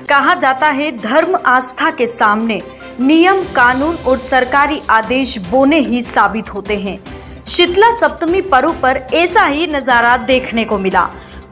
कहा जाता है धर्म आस्था के सामने नियम कानून और सरकारी आदेश बोने ही साबित होते हैं। शीतला सप्तमी पर्व पर ऐसा ही नजारा देखने को मिला।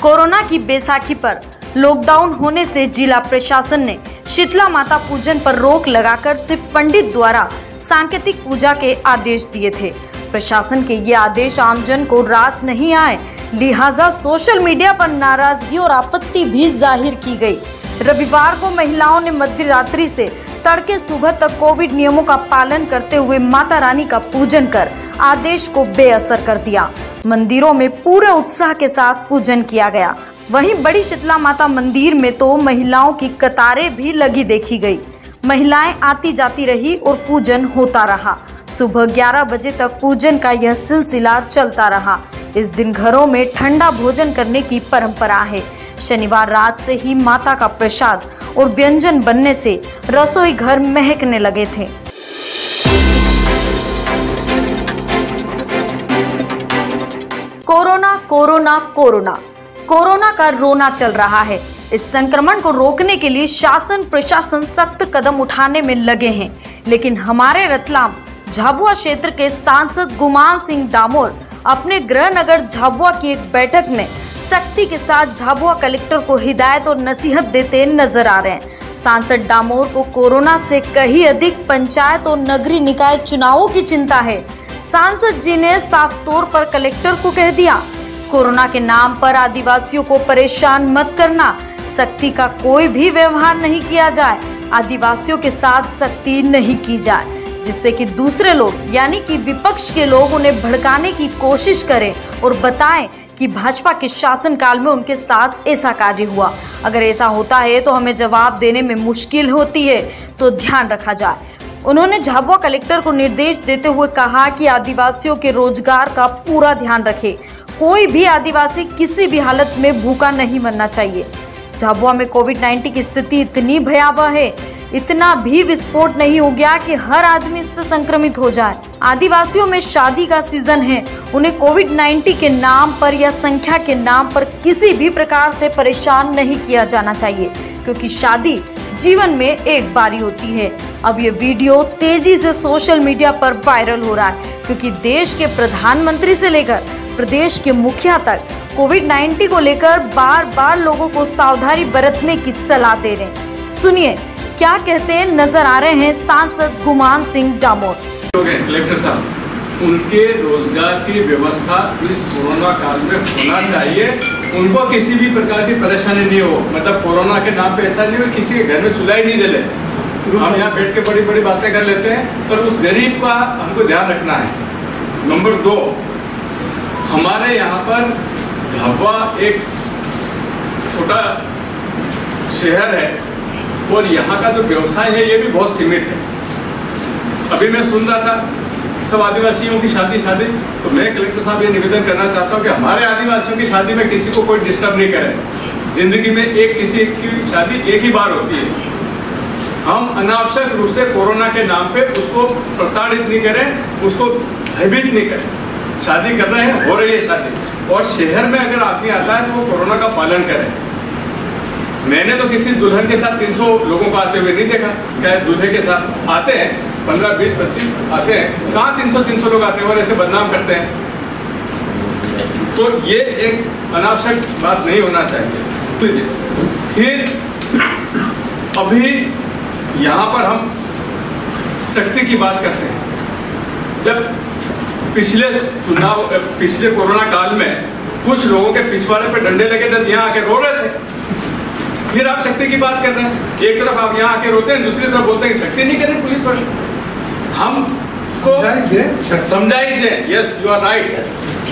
कोरोना की बैसाखी पर लॉकडाउन होने से जिला प्रशासन ने शीतला माता पूजन पर रोक लगाकर सिर्फ पंडित द्वारा सांकेतिक पूजा के आदेश दिए थे। प्रशासन के ये आदेश आमजन को रास नहीं आए, लिहाजा सोशल मीडिया पर नाराजगी और आपत्ति भी जाहिर की गई। रविवार को महिलाओं ने मध्य रात्रि से तड़के सुबह तक कोविड नियमों का पालन करते हुए माता रानी का पूजन कर आदेश को बेअसर कर दिया। मंदिरों में पूरे उत्साह के साथ पूजन किया गया। वहीं बड़ी शीतला माता मंदिर में तो महिलाओं की कतारें भी लगी देखी गई। महिलाएं आती जाती रही और पूजन होता रहा। सुबह 11 बजे तक पूजन का यह सिलसिला चलता रहा। इस दिन घरों में ठंडा भोजन करने की परंपरा है। शनिवार रात से ही माता का प्रसाद और व्यंजन बनने से रसोई घर महकने लगे थे। कोरोना कोरोना कोरोना कोरोना का रोना चल रहा है। इस संक्रमण को रोकने के लिए शासन प्रशासन सख्त कदम उठाने में लगे हैं, लेकिन हमारे रतलाम झाबुआ क्षेत्र के सांसद गुमान सिंह डामोर अपने गृह नगर झाबुआ की एक बैठक में सख्ती के साथ झाबुआ कलेक्टर को हिदायत और नसीहत देते नजर आ रहे हैं। सांसद डामोर को कोरोना से कहीं अधिक पंचायत और नगरीय निकाय चुनावों की चिंता है। सांसद जी ने साफ तौर पर कलेक्टर को कह दिया, कोरोना के नाम पर आदिवासियों को परेशान मत करना, सख्ती का कोई भी व्यवहार नहीं किया जाए, आदिवासियों के साथ सख्ती नहीं की जाए, जिससे कि दूसरे लोग यानी कि विपक्ष के लोग उन्हें भड़काने की कोशिश करें और बताएं कि भाजपा के शासनकाल में उनके साथ ऐसा कार्य हुआ। अगर ऐसा होता है तो हमें जवाब देने में मुश्किल होती है, तो ध्यान रखा जाए। उन्होंने झाबुआ कलेक्टर को निर्देश देते हुए कहा कि आदिवासियों के रोजगार का पूरा ध्यान रखे। कोई भी आदिवासी किसी भी हालत में भूखा नहीं मरना चाहिए। झाबुआ में कोविड-19 की स्थिति इतनी भयावह है, इतना भी विस्फोट नहीं हो गया कि हर आदमी इससे संक्रमित हो जाए। आदिवासियों में शादी का सीजन है, उन्हें कोविड-19 के नाम पर या संख्या के नाम पर किसी भी प्रकार से परेशान नहीं किया जाना चाहिए, क्योंकि शादी जीवन में एक बारी होती है। अब ये वीडियो तेजी से सोशल मीडिया पर वायरल हो रहा है, क्योंकि देश के प्रधानमंत्री से लेकर प्रदेश के मुखिया तक कोविड-19 को लेकर बार बार लोगों को सावधानी बरतने की सलाह दे रहे हैं। सुनिए क्या कहते हैं, नजर आ रहे हैं सांसद गुमान सिंह डामोर। कलेक्टर साहब, उनके रोजगार की व्यवस्था इस कोरोना काल में होना चाहिए। उनको किसी भी प्रकार की परेशानी नहीं हो, मतलब कोरोना के नाम पे ऐसा नहीं हो किसी के घर में चूल्हा ही नहीं जले। हम यहाँ बैठ के बड़ी बड़ी बातें कर लेते हैं, पर उस गरीब का हमको ध्यान रखना है। नंबर 2, हमारे यहाँ पर झाबुआ एक छोटा शहर है और यहाँ का जो व्यवसाय है ये भी बहुत सीमित है। अभी मैं सुन रहा था सब आदिवासियों की शादी, तो मैं कलेक्टर साहब ये निवेदन करना चाहता हूँ कि हमारे आदिवासियों की शादी में किसी को कोई डिस्टर्ब नहीं करे। जिंदगी में किसी की शादी एक ही बार होती है। हम अनावश्यक रूप से कोरोना के नाम पे उसको प्रताड़ित नहीं करें, उसको भयभीत नहीं करें। शादी कर रहे हैं, हो रही है शादी, और शहर में अगर आदमी आता है तो वो कोरोना का पालन करें। मैंने तो किसी दुल्हन के साथ 300 लोगों को आते हुए नहीं देखा। क्या दूल्हे के साथ आते हैं 15, 20, 25 आते हैं, कहाँ 300 लोग आते हैं और ऐसे बदनाम करते हैं। तो ये एक अनावश्यक बात नहीं होना चाहिए। फिर अभी यहाँ पर हम सख्ती की बात करते हैं। जब पिछले कोरोना काल में कुछ लोगों के पिछवाड़े पे डंडे लगे थे, यहाँ आके रो रहे थे। फिर आप सख्ती की बात कर रहे हैं। एक तरफ आप यहाँ आके रोते हैं, दूसरी तरफ बोलते हैं कि सख्ती नहीं करें पुलिस पर। हमको समझाइए। Yes, you are right.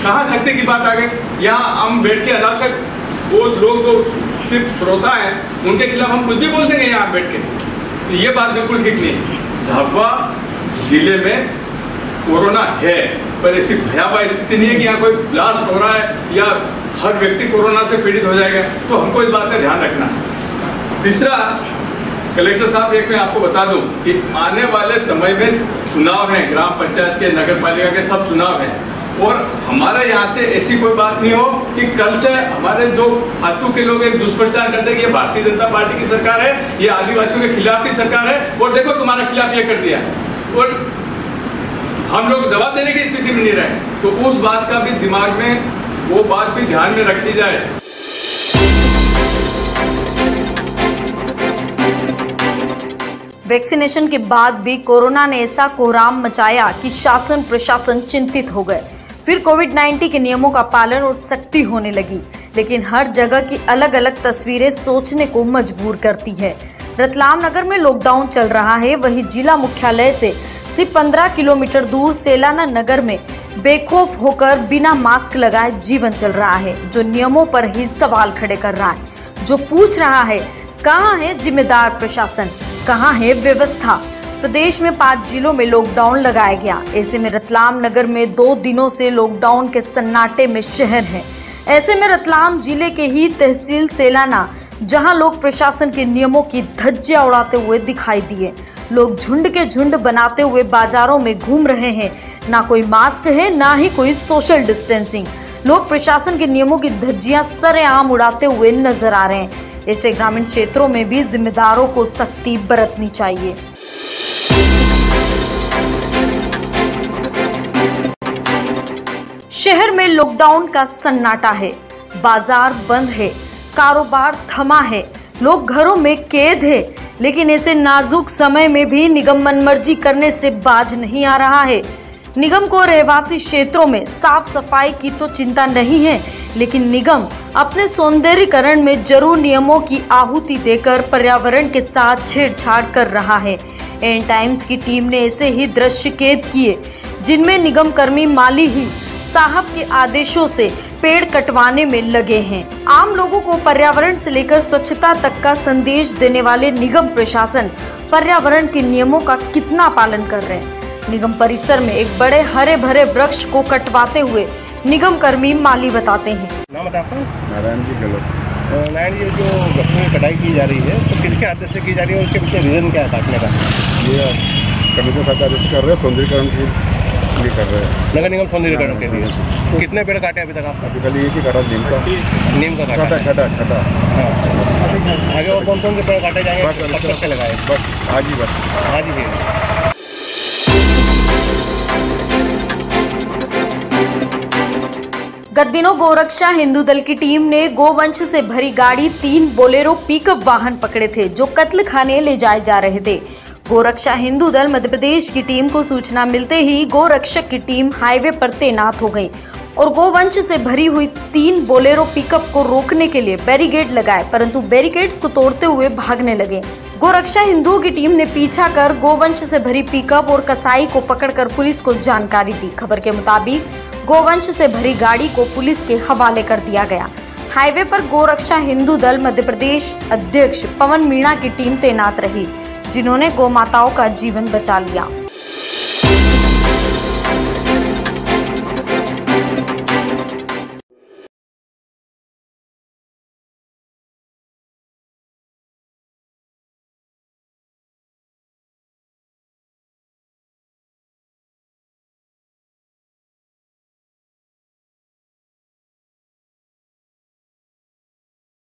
कहाँ सख्ती की बात आ गई? यहाँ हम बैठ के अनावश्यक वो लोग जो सिर्फ श्रोता हैं उनके खिलाफ हम कुछ भी बोल देंगे यहाँ बैठ के, तो ये बात बिल्कुल ठीक नहीं। झाबुआ जिले में कोरोना है, पर ऐसी भयावह स्थिति नहीं है कि यहाँ कोई ब्लास्ट हो रहा है या हर व्यक्ति कोरोना से पीड़ित हो जाएगा। तो हमको इस बात का ध्यान रखना है। तीसरा, कलेक्टर साहब, एक मैं आपको बता दूं कि आने वाले समय में चुनाव है, ग्राम पंचायत के, नगर पालिका के सब चुनाव हैं। और हमारे यहाँ से ऐसी कोई बात नहीं हो कि कल से हमारे जो फालतू के लोग एक दुष्प्रचार करते हैं कि ये भारतीय जनता पार्टी की सरकार है, ये आदिवासियों के खिलाफ की सरकार है, और देखो तुम्हारे खिलाफ ये कर दिया, और हम लोग जवाब देने की स्थिति में नहीं रहे। तो उस बात का भी दिमाग में, वो बात भी ध्यान में रखी जाए। वैक्सीनेशन के बाद भी कोरोना ने ऐसा कोहराम मचाया कि शासन प्रशासन चिंतित हो गए। फिर कोविड-19 के नियमों का पालन और सख्ती होने लगी, लेकिन हर जगह की अलग अलग तस्वीरें सोचने को मजबूर करती है। रतलाम नगर में लॉकडाउन चल रहा है, वहीं जिला मुख्यालय से सिर्फ 15 किलोमीटर दूर सेलाना नगर में बेखौफ होकर बिना मास्क लगाए जीवन चल रहा है, जो नियमों पर ही सवाल खड़े कर रहा है, जो पूछ रहा है कहाँ है जिम्मेदार प्रशासन, कहाँ है व्यवस्था। प्रदेश में 5 जिलों में लॉकडाउन लगाया गया। ऐसे में रतलाम नगर में 2 दिनों से लॉकडाउन के सन्नाटे में शहर है। ऐसे में रतलाम जिले के ही तहसील सेलाना, जहां लोग प्रशासन के नियमों की धज्जियां उड़ाते हुए दिखाई दिए। लोग झुंड के झुंड बनाते हुए बाजारों में घूम रहे हैं, ना कोई मास्क है ना ही कोई सोशल डिस्टेंसिंग। लोग प्रशासन के नियमों की धज्जियां सरेआम उड़ाते हुए नजर आ रहे हैं। ऐसे ग्रामीण क्षेत्रों में भी जिम्मेदारों को सख्ती बरतनी चाहिए। शहर में लॉकडाउन का सन्नाटा है, बाजार बंद है, कारोबार थमा है, लोग घरों में कैद है, लेकिन ऐसे नाजुक समय में भी निगम मनमर्जी करने से बाज नहीं आ रहा है। निगम को रहवासी क्षेत्रों में साफ सफाई की तो चिंता नहीं है, लेकिन निगम अपने सौंदर्यीकरण में जरूर नियमों की आहुति देकर पर्यावरण के साथ छेड़छाड़ कर रहा है। एन टाइम्स की टीम ने ऐसे ही दृश्य कैद किए, जिनमें निगम कर्मी माली ही साहब के आदेशों से पेड़ कटवाने में लगे हैं। आम लोगों को पर्यावरण से लेकर स्वच्छता तक का संदेश देने वाले निगम प्रशासन पर्यावरण के नियमों का कितना पालन कर रहे हैं। निगम परिसर में एक बड़े हरे भरे वृक्ष को कटवाते हुए निगम कर्मी माली बताते हैं। नाम बता आपका? नारायण जी गलत। नारायण जी, जो वृक्षों की कटाई की जा रही है तो किसके आदेश से की जा रही है और उसके पीछे रीजन क्या है काटने का? ये कमिश्नर साहब आदेश कर रहे हैं, सौंदर्यीकरण के लिए कर रहे हैं। नगर निगम सौंदर्यीकरण के लिए कितने पेड़ काटे अभी तक आप? अभी कल एक ही काटा, नीम का काटा। खटा। हाँ, आगे और कौन कौन से पेड़ काटे जाएंगे? कब तक से लगाए? बस आज ही गत दिनों गोरक्षा हिंदू दल की टीम ने गोवंश से भरी गाड़ी 3 बोलेरो पिकअप वाहन पकड़े थे, जो कत्ल खाने ले जाए जा रहे थे। गोरक्षा हिंदू दल मध्य प्रदेश की टीम को सूचना मिलते ही गोरक्षक की टीम हाईवे पर तैनात हो गई और गोवंश से भरी हुई 3 बोलेरो पिकअप को रोकने के लिए बैरिकेड लगाए, परंतु बैरिकेड्स को तोड़ते हुए भागने लगे। गोरक्षा हिंदुओं की टीम ने पीछा कर गोवंश से भरी पिकअप और कसाई को पकड़कर पुलिस को जानकारी दी। खबर के मुताबिक गोवंश से भरी गाड़ी को पुलिस के हवाले कर दिया गया। हाईवे पर गोरक्षा हिंदू दल मध्य प्रदेश अध्यक्ष पवन मीणा की टीम तैनात रही, जिन्होंने गौ माताओं का जीवन बचा लिया।